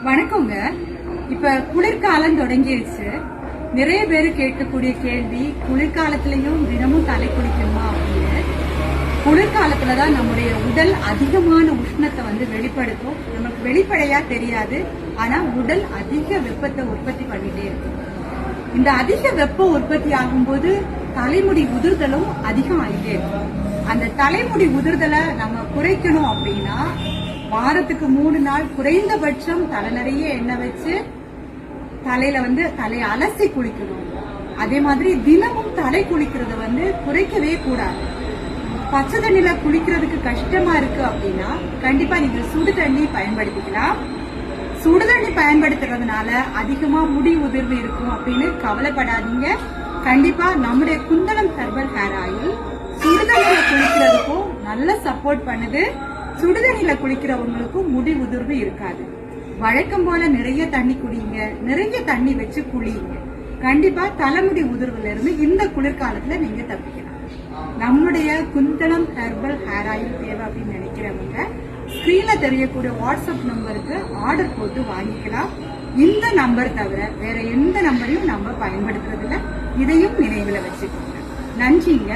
வணக்கங்க. இப்ப குளிர்காலம் தொடங்கிருச்சு. நிறைய பேர் கேட்கக்கூடிய கேள்வி, குளிர்காலத்திலயும் தினமும் தலை குளிக்கணுமா அப்படின்னு. குளிர்காலத்துலதான் நம்முடைய உடல் அதிகமான உஷ்ணத்தை வெளிப்படுத்தும். நமக்கு வெளிப்படையா தெரியாது, ஆனா உடல் அதிக வெப்பத்தை உற்பத்தி பண்ணிட்டே இருக்கும். இந்த அதிக வெப்ப உற்பத்தி ஆகும்போது தலைமுடி உதிர்தலும் அதிகம் ஆகிட்டே இருக்கும். அந்த தலைமுடி உதிர்தலை நம்ம குறைக்கணும் அப்படின்னா வாரத்துக்கு 3 நாள் குறைந்தபட்சம் தலை நிறைய எண்ணெய் வச்சு தலையில தலையை அலசி குளிக்கணும். அதே மாதிரி தினமும் தலை குளிக்கிறத குறைக்கவே கூடாது. பச்சை தண்ணில குளிக்கிறதுக்கு கஷ்டமா இருக்கு அப்படின்னா கண்டிப்பா நீங்க சுடு தண்ணி பயன்படுத்திக்கலாம். சுடு தண்ணி பயன்படுத்துறதுனால அதிகமா முடி உதிர்வு இருக்கும் அப்படின்னு கவலைப்படாதீங்க. கண்டிப்பா நம்முடைய குந்தலம் ஹெர்பல் ஹேர் ஆயில் சுடுதண்ணில குளிக்கிறதுக்கும் நல்ல சப்போர்ட் பண்ணுது. சுடுதண்ணில குளிக்கிறவங்களுக்கும் முடி உதிர்வு இருக்காது. வழக்கம் போல நிறைய தண்ணி குடிங்க, நிறைய தண்ணி வச்சு குளிங்க. கண்டிப்பா தலைமுடி உதிர்வுல இருந்து இந்த குளிர்காலத்துல நீங்க தப்பிக்கலாம். நம்முடைய குந்தலம் ஹெர்பல் ஹேர் ஆயில் தேவை அப்படின்னு நினைக்கிறவங்க ஸ்கிரீன்ல தெரியக்கூடிய வாட்ஸ்அப் நம்பருக்கு ஆர்டர் போட்டு வாங்கிக்கலாம். இந்த நம்பர் தவிர வேற எந்த நம்பரையும் நம்ம பயன்படுத்துறதில்ல. இதையும் நினைவுல வச்சுக்கோங்க. நன்றிங்க.